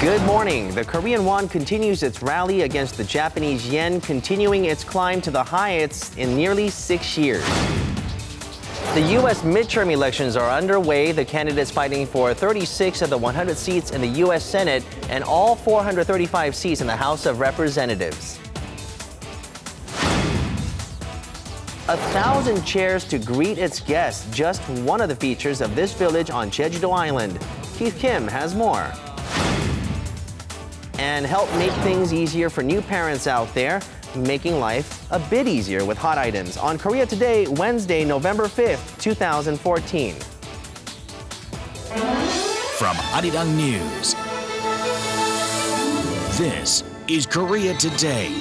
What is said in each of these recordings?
Good morning. The Korean won continues its rally against the Japanese yen, continuing its climb to the highest in nearly 6 years. The U.S. midterm elections are underway. The candidates fighting for 36 of the 100 seats in the U.S. Senate and all 435 seats in the House of Representatives. 1,000 chairs to greet its guests, just one of the features of this village on Jejudo Island. Keith Kim has more. And help make things easier for new parents out there, making life a bit easier with hot items on Korea Today, Wednesday, November 5th, 2014. From Arirang News, this is Korea Today.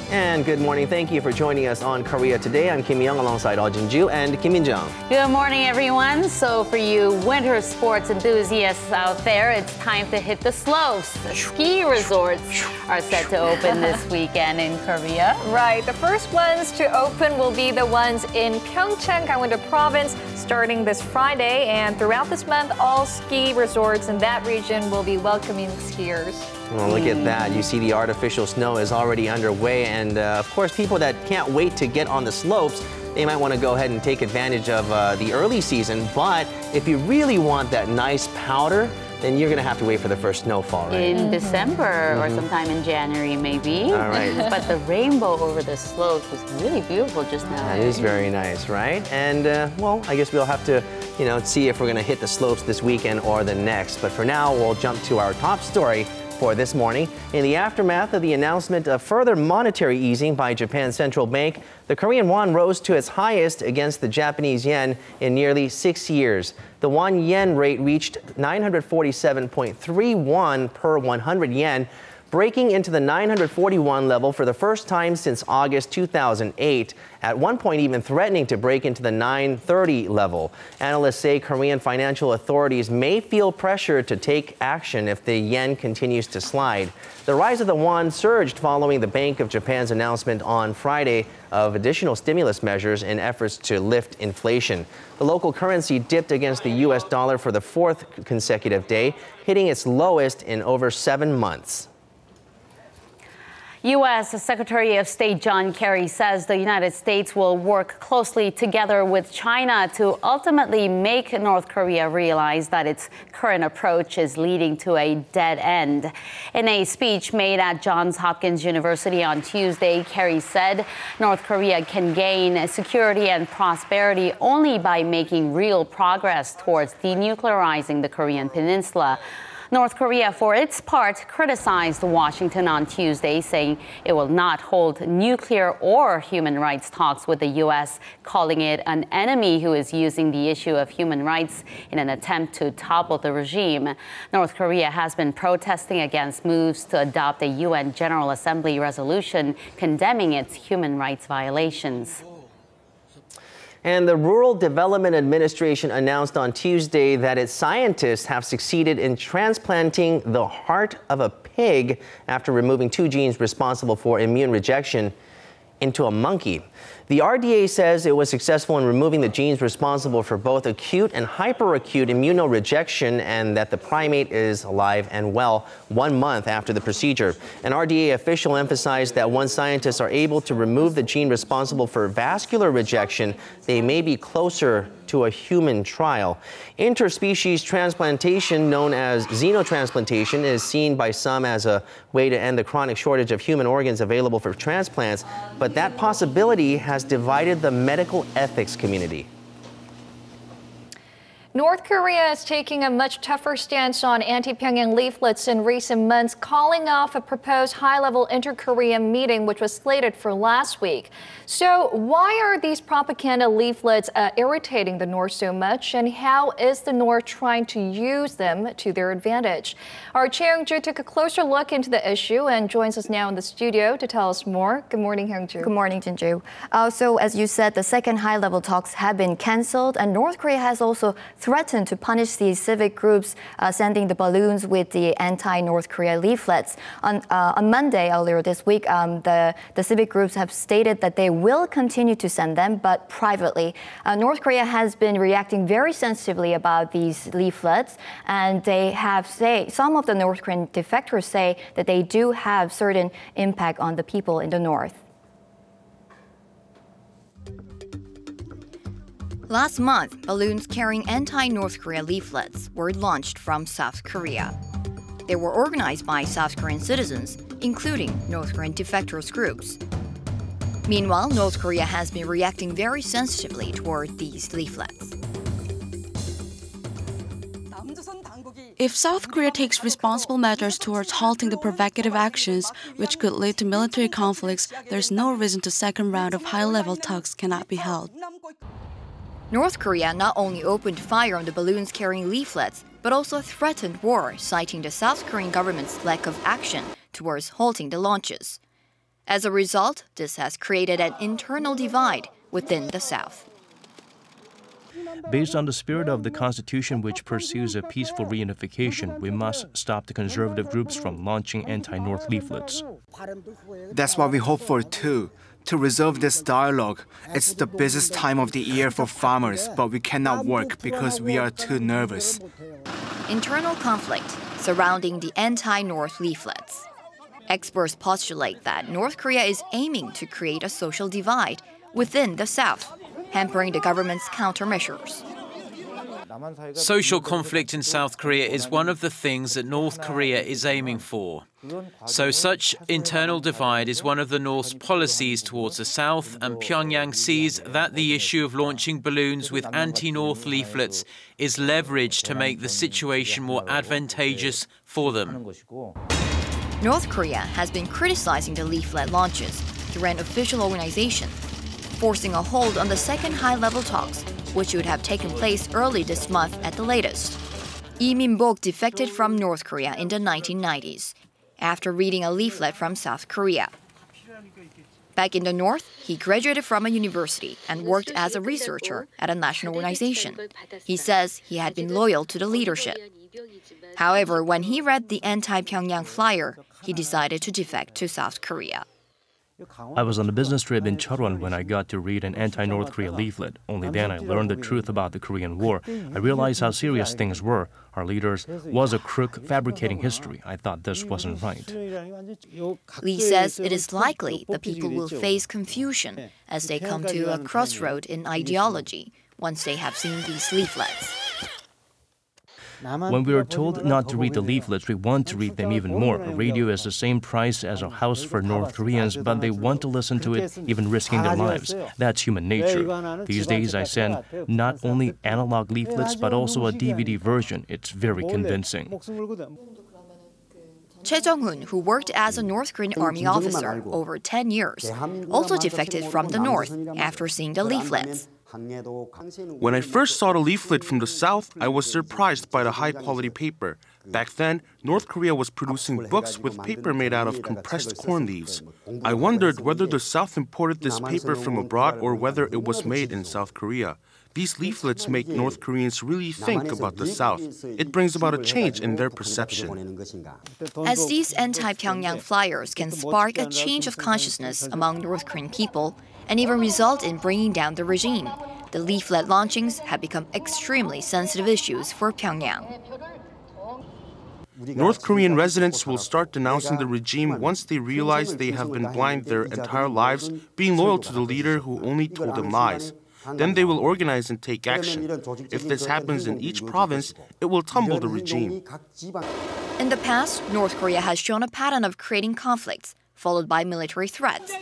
And good morning. Thank you for joining us on Korea Today. I'm Kim Young alongside Jin and Kim Min-jung. Good morning, everyone. So for you winter sports enthusiasts out there, it's time to hit the slopes. The ski resorts are set to open this weekend in Korea. Right. The first ones to open will be the ones in Pyongyang, Gangwon Province, starting this Friday. And throughout this month, all ski resorts in that region will be welcoming skiers. Well, look at that. You see the artificial snow is already underway. And of course, people that can't wait to get on the slopes, they might want to go ahead and take advantage of the early season. But if you really want that nice powder, then you're going to have to wait for the first snowfall, right? In December or sometime in January, maybe. All right. But the rainbow over the slopes was really beautiful just now. That is very nice, right? And, well, I guess we'll have to, see if we're going to hit the slopes this weekend or the next. But for now, we'll jump to our top story for this morning. In the aftermath of the announcement of further monetary easing by Japan's central bank, the Korean won rose to its highest against the Japanese yen in nearly 6 years. The won-yen rate reached 947.31 per 100 yen, breaking into the 941 level for the first time since August 2008, at one point even threatening to break into the 930 level. Analysts say Korean financial authorities may feel pressure to take action if the yen continues to slide. The rise of the won surged following the Bank of Japan's announcement on Friday of additional stimulus measures in efforts to lift inflation. The local currency dipped against the U.S. dollar for the fourth consecutive day, hitting its lowest in over 7 months. U.S. Secretary of State John Kerry says the United States will work closely together with China to ultimately make North Korea realize that its current approach is leading to a dead end. In a speech made at Johns Hopkins University on Tuesday, Kerry said North Korea can gain security and prosperity only by making real progress towards denuclearizing the Korean peninsula. North Korea, for its part, criticized Washington on Tuesday, saying it will not hold nuclear or human rights talks with the U.S., calling it an enemy who is using the issue of human rights in an attempt to topple the regime. North Korea has been protesting against moves to adopt a UN General Assembly resolution condemning its human rights violations. And the Rural Development Administration announced on Tuesday that its scientists have succeeded in transplanting the heart of a pig after removing 2 genes responsible for immune rejection into a monkey. The RDA says it was successful in removing the genes responsible for both acute and hyperacute immunorejection and that the primate is alive and well 1 month after the procedure. An RDA official emphasized that once scientists are able to remove the gene responsible for vascular rejection, they may be closer to a human trial. Interspecies transplantation, known as xenotransplantation, is seen by some as a way to end the chronic shortage of human organs available for transplants, but that possibility has divided the medical ethics community. North Korea is taking a much tougher stance on anti-Pyongyang leaflets in recent months, calling off a proposed high-level inter-Korean meeting which was slated for last week. So why are these propaganda leaflets irritating the North so much, and how is the North trying to use them to their advantage? Our Cheong-ju took a closer look into the issue and joins us now in the studio to tell us more. Good morning, Hyung-ju. Good morning, Jin-ju. So as you said, the second high-level talks have been cancelled, and North Korea has also threatened to punish these civic groups sending the balloons with the anti-North Korea leaflets. On Monday, earlier this week, the civic groups have stated that they will continue to send them, but privately. North Korea has been reacting very sensitively about these leaflets, and they have some of the North Korean defectors say that they do have certain impact on the people in the north. Last month, balloons carrying anti-North Korea leaflets were launched from South Korea. They were organized by South Korean citizens, including North Korean defectors groups. Meanwhile, North Korea has been reacting very sensitively toward these leaflets. If South Korea takes responsible measures towards halting the provocative actions, which could lead to military conflicts, there's no reason the second round of high-level talks cannot be held. North Korea not only opened fire on the balloons carrying leaflets, but also threatened war, citing the South Korean government's lack of action towards halting the launches. As a result, this has created an internal divide within the South. Based on the spirit of the Constitution, which pursues a peaceful reunification, we must stop the conservative groups from launching anti-North leaflets. That's what we hope for too, to resolve this dialogue. It's the busiest time of the year for farmers, but we cannot work because we are too nervous. Internal conflict surrounding the anti-North leaflets. Experts postulate that North Korea is aiming to create a social divide within the South, hampering the government's countermeasures. Social conflict in South Korea is one of the things that North Korea is aiming for. So such internal divide is one of the North's policies towards the South, and Pyongyang sees that the issue of launching balloons with anti-North leaflets is leveraged to make the situation more advantageous for them. North Korea has been criticizing the leaflet launches through an official organization, forcing a hold on the second high-level talks, which would have taken place early this month at the latest. Lee Min-bok defected from North Korea in the 1990s, after reading a leaflet from South Korea. Back in the North, he graduated from a university and worked as a researcher at a national organization. He says he had been loyal to the leadership. However, when he read the anti-Pyongyang flyer, he decided to defect to South Korea. I was on a business trip in Cheonan when I got to read an anti-North Korea leaflet. Only then I learned the truth about the Korean War. I realized how serious things were. Our leaders was a crook fabricating history. I thought this wasn't right. Lee says it is likely the people will face confusion as they come to a crossroad in ideology once they have seen these leaflets. When we are told not to read the leaflets, we want to read them even more. A radio is the same price as a house for North Koreans, but they want to listen to it, even risking their lives. That's human nature. These days, I send not only analog leaflets, but also a DVD version. It's very convincing. Choi Jung-hoon, who worked as a North Korean army officer over 10 years, also defected from the North after seeing the leaflets. When I first saw the leaflet from the South, I was surprised by the high-quality paper. Back then, North Korea was producing books with paper made out of compressed corn leaves. I wondered whether the South imported this paper from abroad or whether it was made in South Korea. These leaflets make North Koreans really think about the South. It brings about a change in their perception. As these anti-Pyongyang flyers can spark a change of consciousness among North Korean people and even result in bringing down the regime, the leaflet launchings have become extremely sensitive issues for Pyongyang. North Korean residents will start denouncing the regime once they realize they have been blind their entire lives, being loyal to the leader who only told them lies. Then they will organize and take action. If this happens in each province, it will tumble the regime. In the past, North Korea has shown a pattern of creating conflicts, followed by military threats,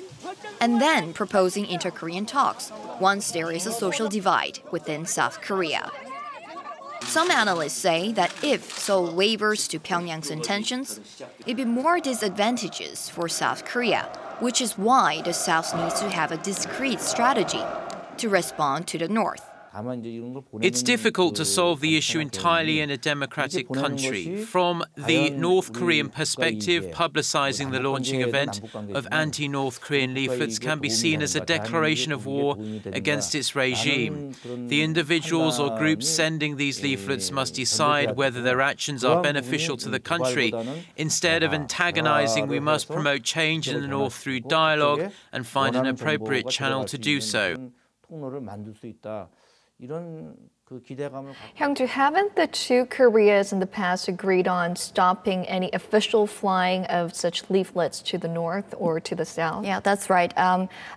and then proposing inter-Korean talks once there is a social divide within South Korea. Some analysts say that if Seoul wavers to Pyongyang's intentions, it'd be more disadvantageous for South Korea, which is why the South needs to have a discrete strategy to respond to the North. It's difficult to solve the issue entirely in a democratic country. From the North Korean perspective, publicizing the launching event of anti-North Korean leaflets can be seen as a declaration of war against its regime. The individuals or groups sending these leaflets must decide whether their actions are beneficial to the country. Instead of antagonizing, we must promote change in the North through dialogue and find an appropriate channel to do so. Hyung-ju, haven't the two Koreas in the past agreed on stopping any official flying of such leaflets to the north or to the south? Yeah, that's right.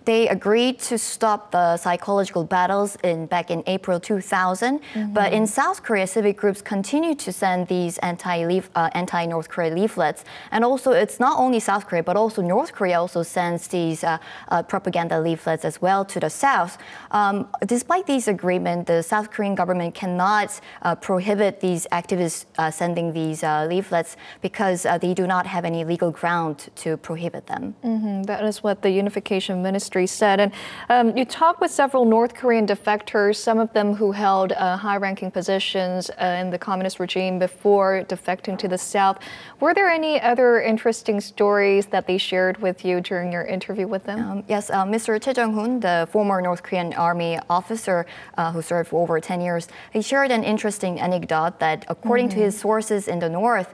They agreed to stop the psychological battles back in April 2000. But in South Korea, civic groups continue to send these anti-North Korea leaflets. And also, it's not only South Korea, but also North Korea also sends these propaganda leaflets as well to the south. Despite these agreements, the South Korean government cannot prohibit these activists sending these leaflets because they do not have any legal ground to prohibit them. That is what the Unification Ministry said. And you talked with several North Korean defectors, some of them who held high-ranking positions in the communist regime before defecting to the south. Were there any other interesting stories that they shared with you during your interview with them? Yes, Mr. Choi Jung-hoon, the former North Korean army officer who served for over 10 years, he shared an interesting anecdote that according to his sources in the north,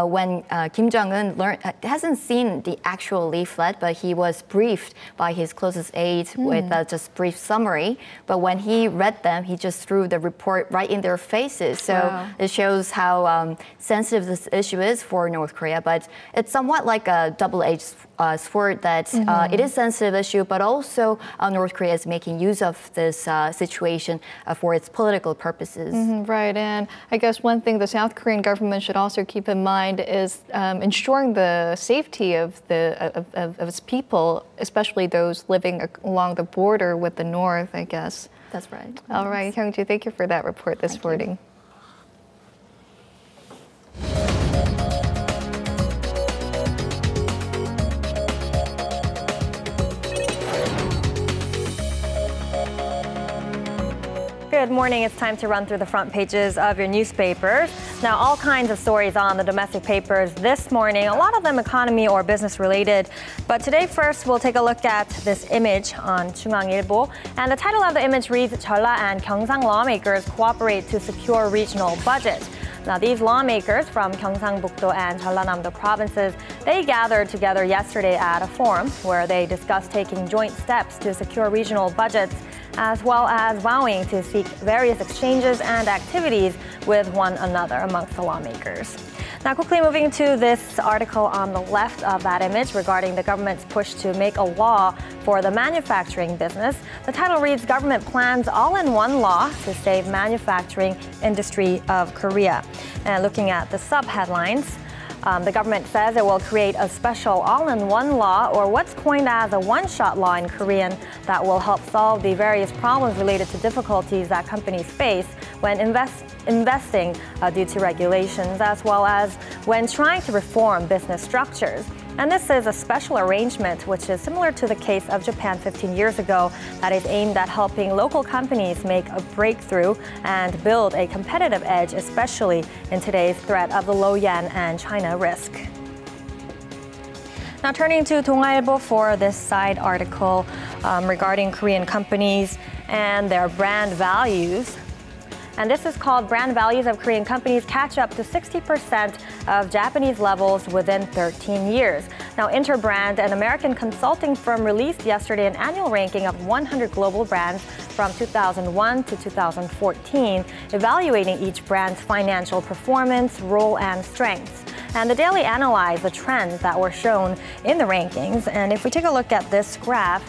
when Kim Jong-un hasn't seen the actual leaflet, but he was briefed by his closest aides with just brief summary. But when he read them, he just threw the report right in their faces. So it shows how sensitive this issue is for North Korea. But it's somewhat like a double-edged sword that it is a sensitive issue, but also North Korea is making use of this situation for its political purposes. Right, and I guess one thing the South Korean government should also keep in mind is ensuring the safety of its people, especially those living along the border with the north, I guess. That's right. All right, Hyung-ju, thank you for that report this morning. Good morning. It's time to run through the front pages of your newspapers. Now, all kinds of stories on the domestic papers this morning, a lot of them economy or business related. But today, first, we'll take a look at this image on 중앙일보. And the title of the image reads, Jeolla and Gyeongsang lawmakers cooperate to secure regional budget. Now, these lawmakers from Gyeongsangbuk-do and Jeollanam-do provinces, they gathered together yesterday at a forum where they discussed taking joint steps to secure regional budgets, as well as vowing to seek various exchanges and activities with one another amongst the lawmakers. Now, quickly moving to this article on the left of that image regarding the government's push to make a law for the manufacturing business. The title reads, Government Plans All-in-One Law to Save Manufacturing Industry of Korea. And looking at the sub-headlines, the government says it will create a special all-in-one law, or what's coined as a one-shot law in Korean, that will help solve the various problems related to difficulties that companies face when investing due to regulations, as well as when trying to reform business structures. And this is a special arrangement which is similar to the case of Japan 15 years ago that is aimed at helping local companies make a breakthrough and build a competitive edge, especially in today's threat of the low yen and China risk. Now, turning to 동아일보 for this side article regarding Korean companies and their brand values. And this is called Brand Values of Korean Companies Catch Up to 60% of Japanese levels within 13 years. Now, Interbrand, an American consulting firm, released yesterday an annual ranking of 100 global brands from 2001 to 2014, evaluating each brand's financial performance, role, and strengths. And the Daily analyzed the trends that were shown in the rankings. And if we take a look at this graph,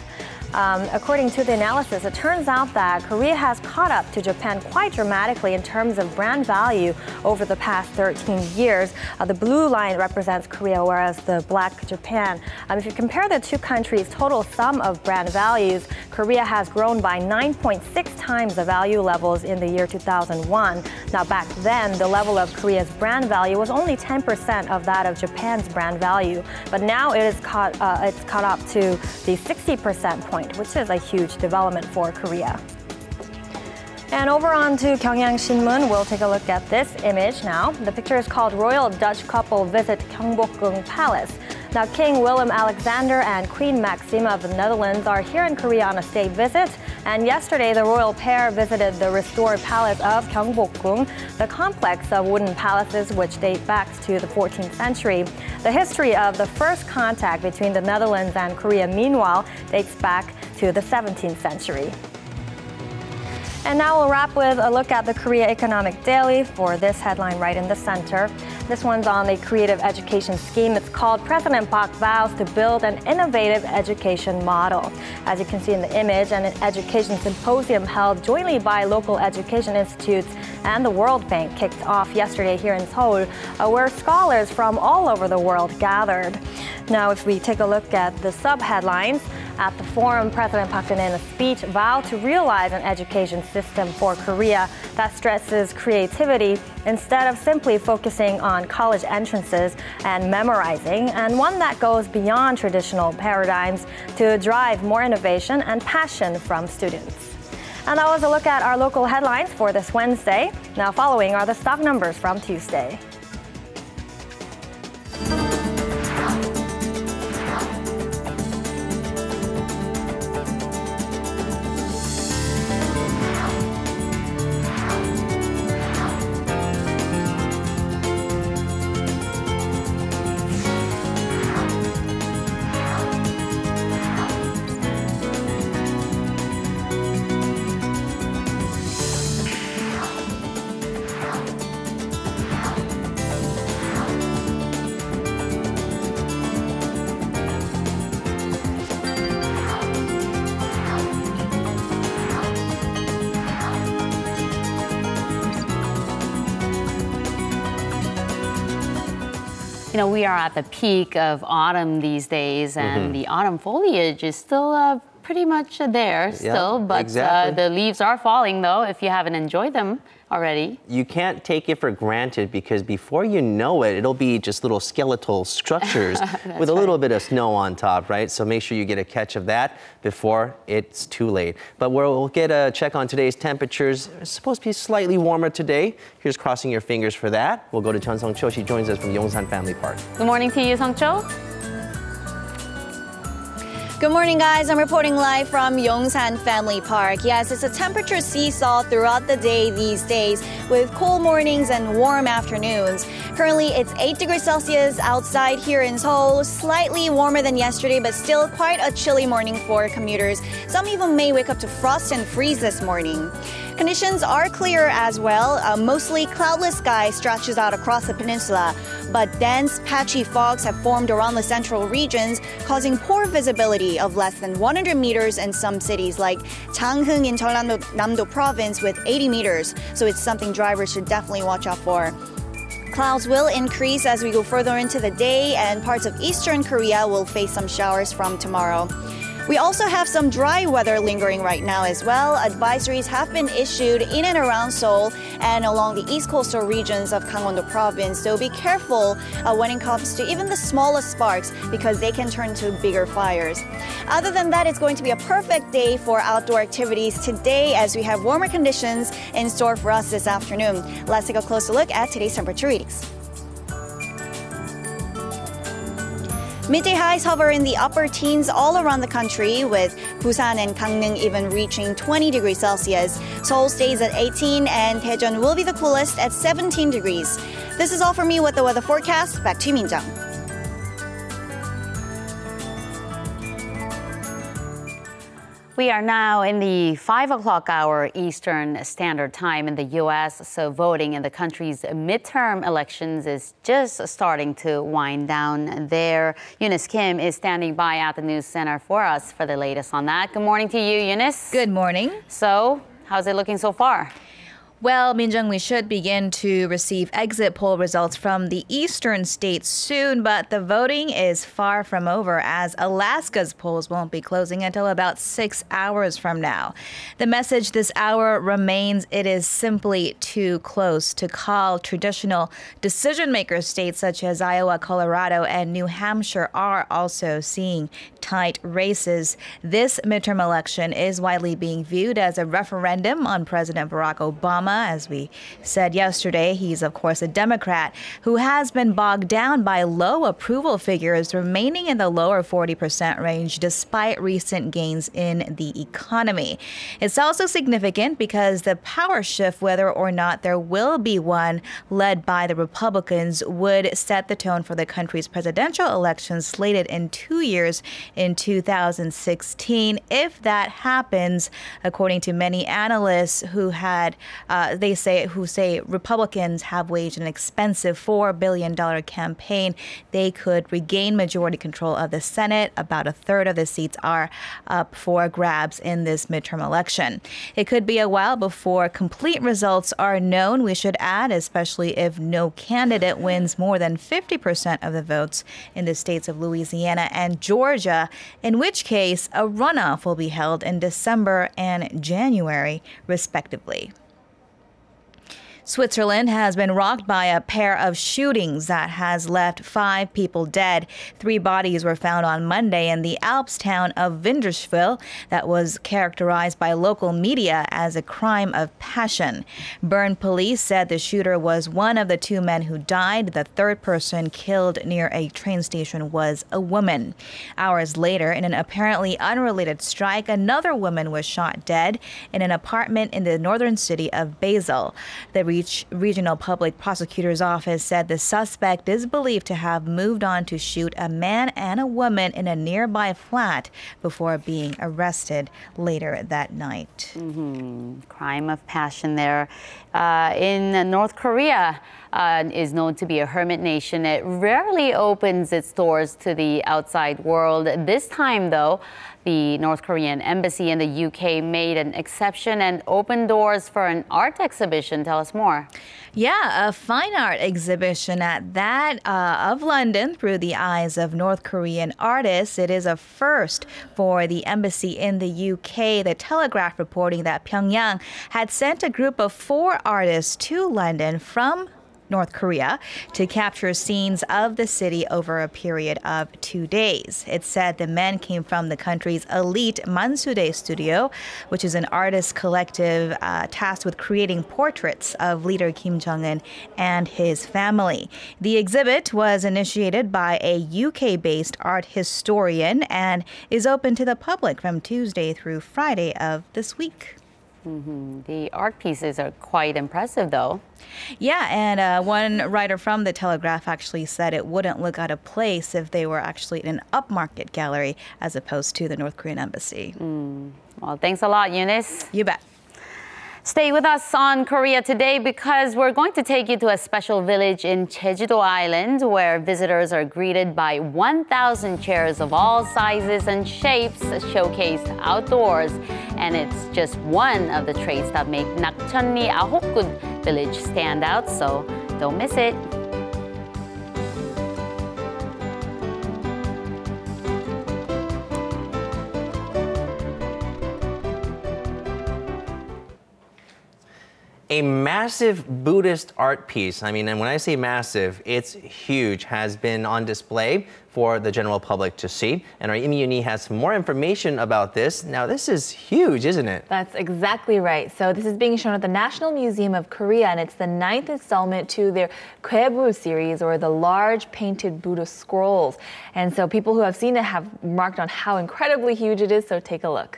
according to the analysis, it turns out that Korea has caught up to Japan quite dramatically in terms of brand value over the past 13 years. The blue line represents Korea, whereas the black Japan. If you compare the two countries' total sum of brand values, Korea has grown by 9.6 times the value levels in the year 2001. Now, back then, the level of Korea's brand value was only 10% of that of Japan's brand value. But now it's caught up to the 60% point, which is a huge development for Korea. And over on to Pyongyang Shinmun, we'll take a look at this image now. The picture is called Royal Dutch Couple Visit Gyeongbokgung Palace. Now, King Willem Alexander and Queen Maxima of the Netherlands are here in Korea on a state visit. And yesterday, the royal pair visited the restored palace of Gyeongbokgung, the complex of wooden palaces which date back to the 14th century. The history of the first contact between the Netherlands and Korea, meanwhile, dates back to the 17th century. And now we'll wrap with a look at the Korea Economic Daily for this headline right in the center. This one's on the creative education scheme. It's called President Park Vows to Build an Innovative Education Model. As you can see in the image, an education symposium held jointly by local education institutes and the World Bank kicked off yesterday here in Seoul, where scholars from all over the world gathered. Now, if we take a look at the sub-headlines, at the forum, President Park Geun-hye in a speech vowed to realize an education system for Korea that stresses creativity instead of simply focusing on college entrances and memorizing, and one that goes beyond traditional paradigms to drive more innovation and passion from students. And that was a look at our local headlines for this Wednesday. Now following are the stock numbers from Tuesday. You know, we are at the peak of autumn these days, and the autumn foliage is still pretty much there still, but exactly. The leaves are falling, though, if you haven't enjoyed them already. You can't take it for granted because before you know it, it'll be just little skeletal structures with a little bit of snow on top, right? So make sure you get a catch of that before it's too late. But we'll get a check on today's temperatures. It's supposed to be slightly warmer today. Here's crossing your fingers for that. We'll go to Chun Sung-cho. She joins us from Yongsan Family Park. Good morning to you, Sung-cho. Good morning, guys. I'm reporting live from Yongsan Family Park. Yes, it's a temperature seesaw throughout the day these days with cool mornings and warm afternoons. Currently, it's 8 degrees Celsius outside here in Seoul, slightly warmer than yesterday, but still quite a chilly morning for commuters. Some even may wake up to frost and freeze this morning. Conditions are clear as well. Mostly cloudless sky stretches out across the peninsula, but dense, patchy fogs have formed around the central regions, causing poor visibility of less than 100 meters in some cities like Changhung in Jeollanam-do province with 80 meters. So it's something drivers should definitely watch out for. Clouds will increase as we go further into the day, and parts of eastern Korea will face some showers from tomorrow. We also have some dry weather lingering right now as well. Advisories have been issued in and around Seoul and along the east coastal regions of Gangwon-do province. So be careful when it comes to even the smallest sparks because they can turn to bigger fires. Other than that, it's going to be a perfect day for outdoor activities today as we have warmer conditions in store for us this afternoon. Let's take a closer look at today's temperature readings. Midday highs hover in the upper teens all around the country, with Busan and Gangneung even reaching 20 degrees Celsius. Seoul stays at 18 and Daejeon will be the coolest at 17 degrees. This is all for me with the weather forecast. Back to you, Minjung. We are now in the 5 o'clock hour Eastern Standard Time in the U.S., so voting in the country's midterm elections is just starting to wind down there. Eunice Kim is standing by at the News Center for us for the latest on that. Good morning to you, Eunice. Good morning. So, how's it looking so far? Well, Min-jung, we should begin to receive exit poll results from the eastern states soon, but the voting is far from over as Alaska's polls won't be closing until about 6 hours from now. The message this hour remains it is simply too close to call. Traditional decision-maker states such as Iowa, Colorado, and New Hampshire are also seeing tight races. This midterm election is widely being viewed as a referendum on President Barack Obama. As we said yesterday, he's, of course, a Democrat who has been bogged down by low approval figures, remaining in the lower 40% range despite recent gains in the economy. It's also significant because the power shift, whether or not there will be one led by the Republicans, would set the tone for the country's presidential election slated in 2 years in 2016. If that happens, according to many analysts who say Republicans have waged an expensive $4 billion campaign, they could regain majority control of the Senate. About a third of the seats are up for grabs in this midterm election. It could be a while before complete results are known, we should add, especially if no candidate wins more than 50% of the votes in the states of Louisiana and Georgia, in which case a runoff will be held in December and January, respectively. Switzerland has been rocked by a pair of shootings that has left 5 people dead. 3 bodies were found on Monday in the Alps town of Winterswil that was characterized by local media as a crime of passion. Bern police said the shooter was one of the 2 men who died. The third person killed near a train station was a woman. Hours later, in an apparently unrelated strike, another woman was shot dead in an apartment in the northern city of Basel. The Regional Public Prosecutor's Office said the suspect is believed to have moved on to shoot a man and a woman in a nearby flat before being arrested later that night. Crime of passion there. In North Korea is known to be a hermit nation. It rarely opens its doors to the outside world. This time, though, the North Korean embassy in the UK made an exception and opened doors for an art exhibition. Tell us more. Yeah, a fine art exhibition at that of London through the eyes of North Korean artists. It is a first for the embassy in the UK. The Telegraph reporting that Pyongyang had sent a group of 4 artists to London from North Korea to capture scenes of the city over a period of 2 days. It said the men came from the country's elite Mansudae studio, which is an artist collective tasked with creating portraits of leader Kim Jong-un and his family. The exhibit was initiated by a UK-based art historian and is open to the public from Tuesday through Friday of this week. The art pieces are quite impressive, though. Yeah, and one writer from the Telegraph actually said it wouldn't look out of place if they were actually in an upmarket gallery as opposed to the North Korean embassy. Well, thanks a lot, Eunice. You bet. Stay with us on Korea Today because we're going to take you to a special village in Jejudo Island where visitors are greeted by 1,000 chairs of all sizes and shapes showcased outdoors. And it's just one of the traits that make Nakcheon-ri Ahopgut Village stand out, so don't miss it. A massive Buddhist art piece, and when I say massive, it's huge, has been on display for the general public to see. And our Im Yoon-hee has more information about this. Now, this is huge, isn't it? That's exactly right. So this is being shown at the National Museum of Korea, and it's the 9th installment to their Goebul series, or the large painted Buddha scrolls. And so people who have seen it have remarked on how incredibly huge it is, so take a look.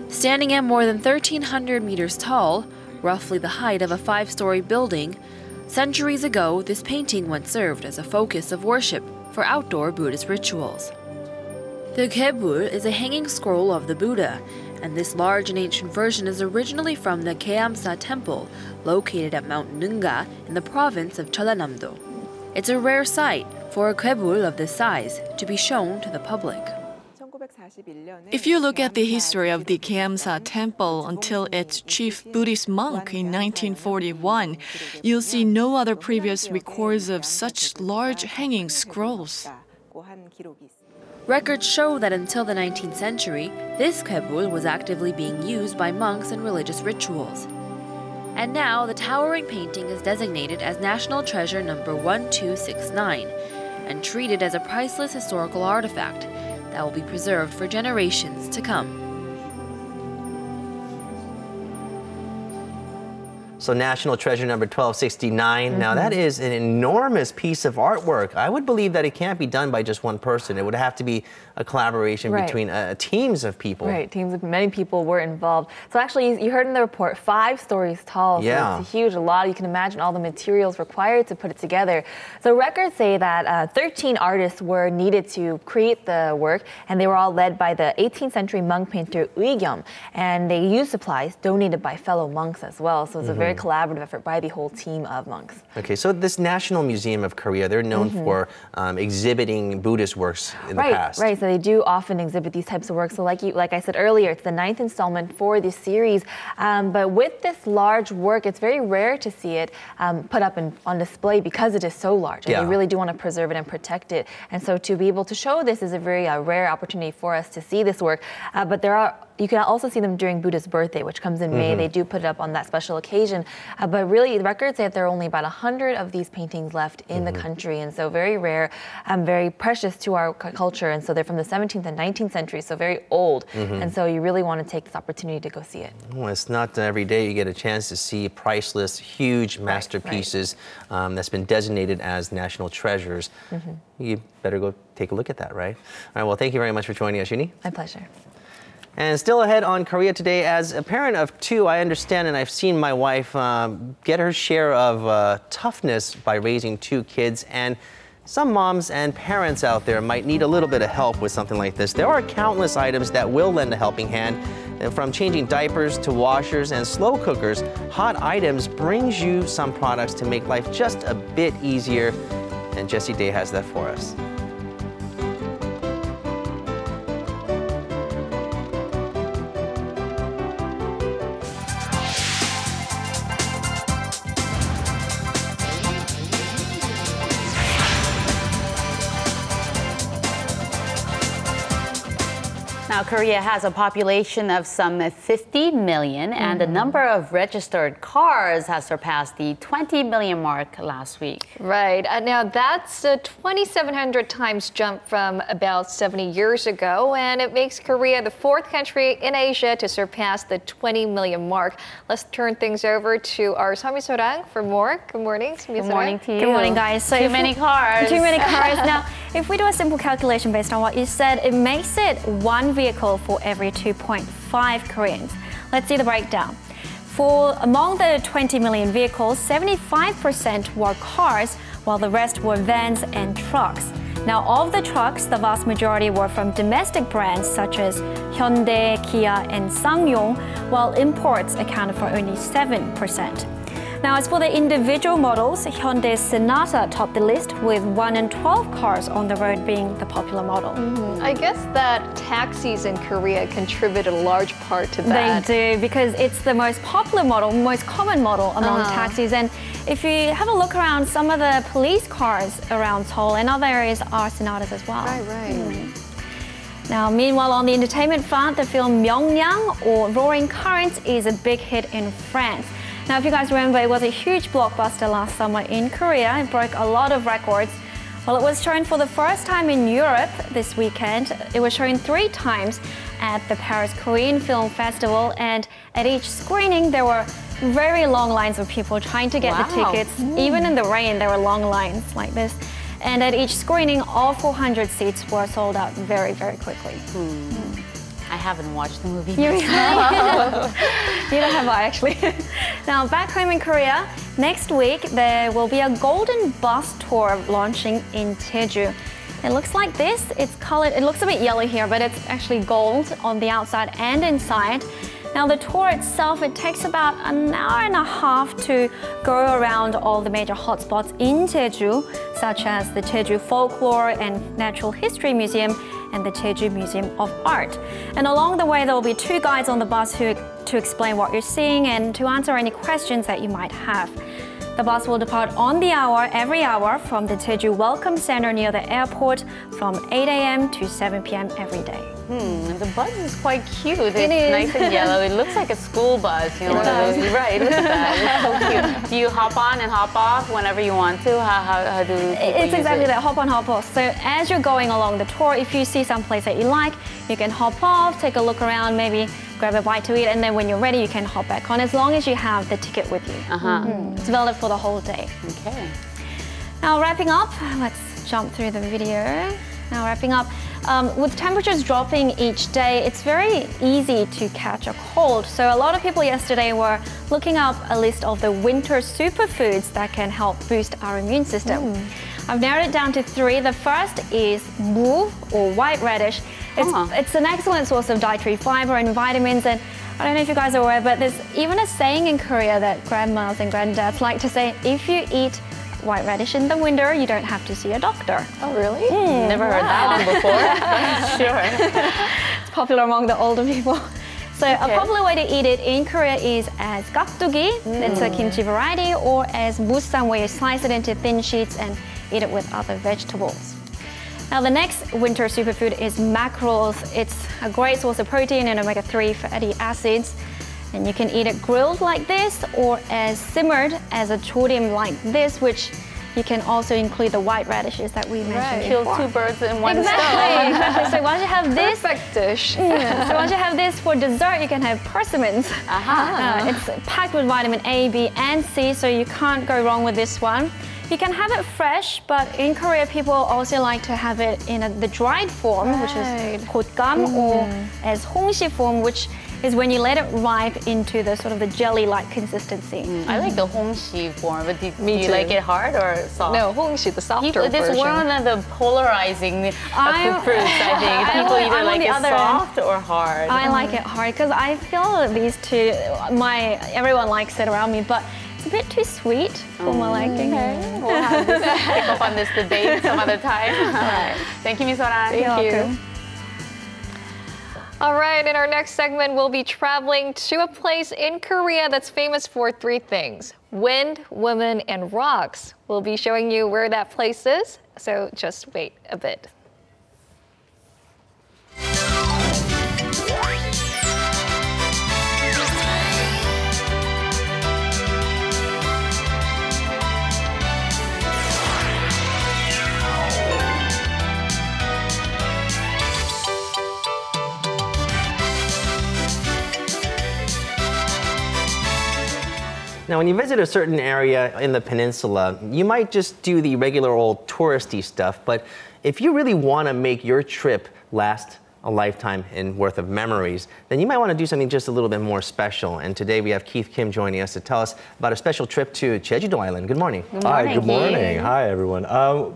Standing at more than 1,300 meters tall, roughly the height of a 5-story building, centuries ago this painting once served as a focus of worship for outdoor Buddhist rituals. The Goebul is a hanging scroll of the Buddha, and this large and ancient version is originally from the Gaeamsa Temple, located at Mount Nunga in the province of Jeollanam-do. It's a rare sight for a Goebul of this size to be shown to the public. If you look at the history of the Keamsa temple until its chief Buddhist monk in 1941, you'll see no other previous records of such large hanging scrolls. Records show that until the 19th century, this kwebul was actively being used by monks in religious rituals. And now the towering painting is designated as National Treasure number 1269 and treated as a priceless historical artifact that will be preserved for generations to come. So National Treasure number 1269. Now that is an enormous piece of artwork. I would believe that it can't be done by just one person. It would have to be a collaboration between teams of people. Right, teams of many people were involved. So actually, you heard in the report, 5 stories tall. Yeah. So it's huge, a lot. You can imagine all the materials required to put it together. So records say that 13 artists were needed to create the work, and they were all led by the 18th century monk painter Uigyum. And they used supplies donated by fellow monks as well. So it's a very collaborative effort by the whole team of monks. Okay, so this National Museum of Korea, they're known for exhibiting Buddhist works in the past. Right, so they do often exhibit these types of works. So like I said earlier, it's the 9th installment for this series. But with this large work, it's very rare to see it put up on display because it is so large. And they really do want to preserve it and protect it. And so to be able to show this is a very rare opportunity for us to see this work. But you can also see them during Buddha's birthday, which comes in May. They do put it up on that special occasion. But really, the records say that there are only about 100 of these paintings left in the country. And so very rare, very precious to our culture. And so they're from the 17th and 19th century, so very old. And so you really want to take this opportunity to go see it. Well, it's not every day you get a chance to see priceless, huge masterpieces that's been designated as national treasures. You better go take a look at that, right? All right, well, thank you very much for joining us, Shuni. My pleasure. And still ahead on Korea Today, as a parent of 2, I understand and I've seen my wife get her share of toughness by raising 2 kids. And some moms and parents out there might need a little bit of help with something like this. There are countless items that will lend a helping hand. From changing diapers to washers and slow cookers, Hot Items brings you some products to make life just a bit easier. And Jessie Day has that for us. Now, Korea has a population of some 50 million, and the number of registered cars has surpassed the 20 million mark last week. Right. Now, that's a 2,700 times jump from about 70 years ago, and it makes Korea the 4th country in Asia to surpass the 20 million mark. Let's turn things over to our Sami-sorang for more. Good morning, Sami-sorang. Good morning to you. Good morning, guys. So Too many cars. Too many cars. Now, if we do a simple calculation based on what you said, it makes it 1 vehicle for every 2.5 Koreans. Let's see the breakdown. Among the 20 million vehicles, 75% were cars, while the rest were vans and trucks. Now, of the trucks, the vast majority were from domestic brands such as Hyundai, Kia, and Sangyong, while imports accounted for only 7%. Now, as for the individual models, Hyundai Sonata topped the list with 1 in 12 cars on the road being the popular model. I guess that taxis in Korea contribute a large part to that. They do, because it's the most popular model, most common model among taxis. And if you have a look around, some of the police cars around Seoul and other areas are Sonatas as well. Right. Now, meanwhile, on the entertainment front, the film Pyongyang, or Roaring Currents, is a big hit in France. Now, if you guys remember, it was a huge blockbuster last summer in Korea. It broke a lot of records. Well, it was shown for the first time in Europe this weekend. It was shown 3 times at the Paris Korean Film Festival, and at each screening, there were very long lines of people trying to get the tickets. Even in the rain, there were long lines like this. And at each screening, all 400 seats were sold out very, very quickly. I haven't watched the movie. Neither have I, actually. Now, back home in Korea, next week there will be a golden bus tour launching in Jeju. It looks like this. It's colored. It looks a bit yellow here, but it's actually gold on the outside and inside. Now the tour itself, it takes about an hour and a half to go around all the major hotspots in Jeju, such as the Jeju Folklore and Natural History Museum and the Jeju Museum of Art. And along the way, there will be 2 guides on the bus to explain what you're seeing and to answer any questions that you might have. The bus will depart on the hour, every hour, from the Jeju Welcome Center near the airport from 8 a.m. to 7 p.m. every day. The bus is quite cute. It's It is. nice and yellow. It looks like a school bus. You know, right, look at that. It's so cute. Do you hop on and hop off whenever you want to? How do people It's use exactly it? that, hop on, hop off. So as you're going along the tour, if you see some place that you like, you can hop off, take a look around, maybe grab a bite to eat, and then when you're ready, you can hop back on, as long as you have the ticket with you. It's valid for the whole day. Okay. Now wrapping up, let's jump through the video. Now wrapping up, with temperatures dropping each day, it's very easy to catch a cold. So a lot of people yesterday were looking up a list of the winter superfoods that can help boost our immune system. I've narrowed it down to 3. The first is mu, or white radish. It's an excellent source of dietary fiber and vitamins, and I don't know if you guys are aware, but there's even a saying in Korea that grandmas and granddads like to say, if you eat white radish in the winter, you don't have to see a doctor. Oh, really? Never heard that one before. Sure. It's popular among the older people. So a popular way to eat it in Korea is as gakdugi, it's a kimchi variety, or as musam, where you slice it into thin sheets and eat it with other vegetables. Now the next winter superfood is mackerels. It's a great source of protein and omega-3 fatty acids. And you can eat it grilled like this or as simmered as a chorim like this, which you can also include the white radishes that we mentioned before. Kill 2 birds in one stone. Exactly. So once you have this, perfect dish. So once you have this for dessert, you can have persimmons. It's packed with vitamin A, B, and C, so you can't go wrong with this one. You can have it fresh, but in Korea, people also like to have it in the dried form, which is gotgam, or as hongshi form, which is when you let it ripe into the sort of the jelly-like consistency. I like the hongshi form, but do you like it hard or soft? No, hongshi, the softer version. This is one of the polarizing fruits, I think. People either like it soft or hard. I like it hard because I feel these two, everyone likes it around me, but it's a bit too sweet for my liking. Okay. We'll have this pick up on this debate some other time. Thank you, Ms. Soran. Thank you. All right, in our next segment, we'll be traveling to a place in Korea that's famous for 3 things: wind, women, and rocks. We'll be showing you where that place is, so just wait a bit. Now, when you visit a certain area in the peninsula, you might just do the regular old touristy stuff, but if you really want to make your trip last a lifetime in worth of memories, then you might want to do something just a little bit more special. And today we have Keith Kim joining us to tell us about a special trip to Jejudo Island. Good morning. Good morning. Hi, good morning. Keith. Hi, everyone.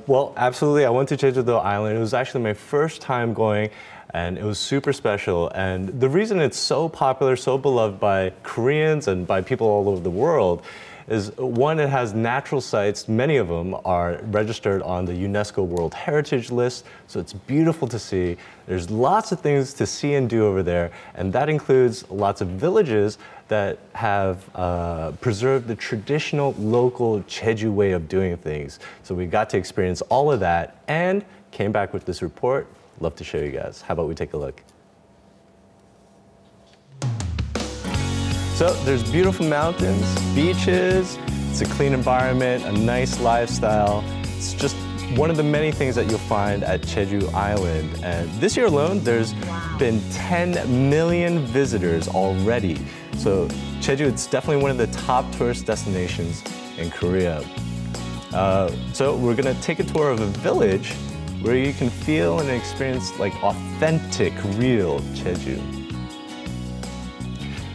Well, absolutely. I went to Jejudo Island. It was actually my first time going, and it was super special. And the reason it's so popular, so beloved by Koreans and by people all over the world is, one, it has natural sites. Many of them are registered on the UNESCO World Heritage List, so it's beautiful to see. There's lots of things to see and do over there, and that includes lots of villages that have preserved the traditional local Jeju way of doing things. So we got to experience all of that and came back with this report. Love to show you guys. How about we take a look? So there's beautiful mountains, beaches, it's a clean environment, a nice lifestyle. It's just one of the many things that you'll find at Jeju Island. And this year alone, there's been 10 million visitors already. So Jeju, it's definitely one of the top tourist destinations in Korea. So we're gonna take a tour of a village where you can feel and experience like authentic, real Jeju.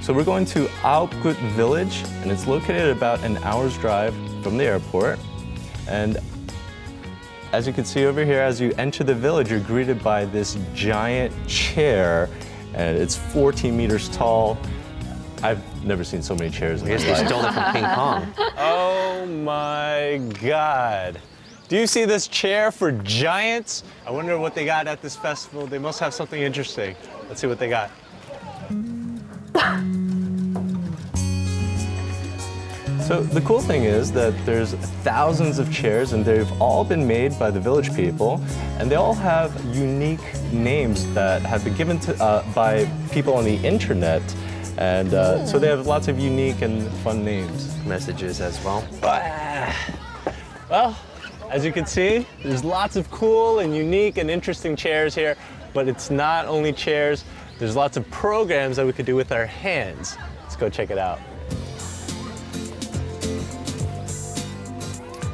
So we're going to Ahopgut Village, and it's located about an hour's drive from the airport. And as you can see over here, as you enter the village, you're greeted by this giant chair, and it's 14 meters tall. I've never seen so many chairs in my life. You stole it from Ping Pong. Oh my God. Do you see this chair for giants? I wonder what they got at this festival. They must have something interesting. Let's see what they got. So the cool thing is that there's thousands of chairs and they've all been made by the village people and they all have unique names that have been given to, by people on the internet. And so they have lots of unique and fun names. Messages as well. Well, as you can see, there's lots of cool and unique and interesting chairs here, but it's not only chairs, there's lots of programs that we could do with our hands. Let's go check it out.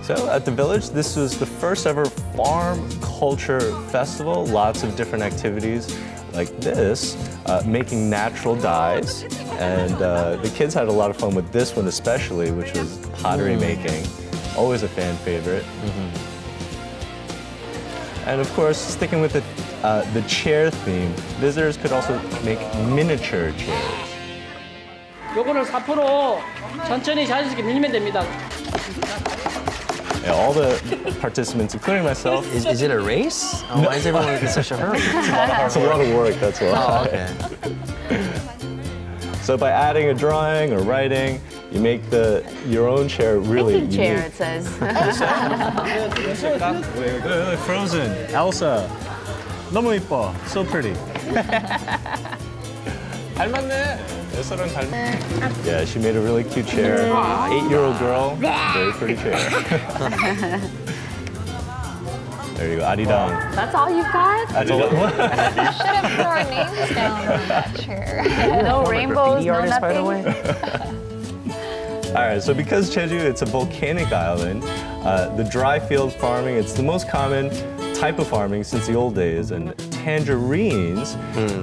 So at the village, this was the first ever farm culture festival, lots of different activities like this, making natural dyes. And the kids had a lot of fun with this one especially, which was pottery making. Always a fan favorite. And of course, sticking with the chair theme, visitors could also make miniature chairs. 요거를 4% 천천히 자연스럽게 밀면 됩니다. Yeah, all the participants, including myself. Is it a race? Oh, why is everyone in such a hurry? It's a lot of work, that's why. Oh, okay. So by adding a drawing or writing, you make your own chair really unique. chair, it says. Frozen, Elsa. 너무 이뻐, so pretty. 닮았네. Yeah, she made a really cute chair. 8-year-old girl, very pretty chair. There you go, Arirang. That's all you've got? That's all. You should have put our names down on that chair. No rainbows, no artist, nothing. by the way. All right, so because Jeju, it's a volcanic island, the dry field farming, it's the most common type of farming since the old days. And tangerines,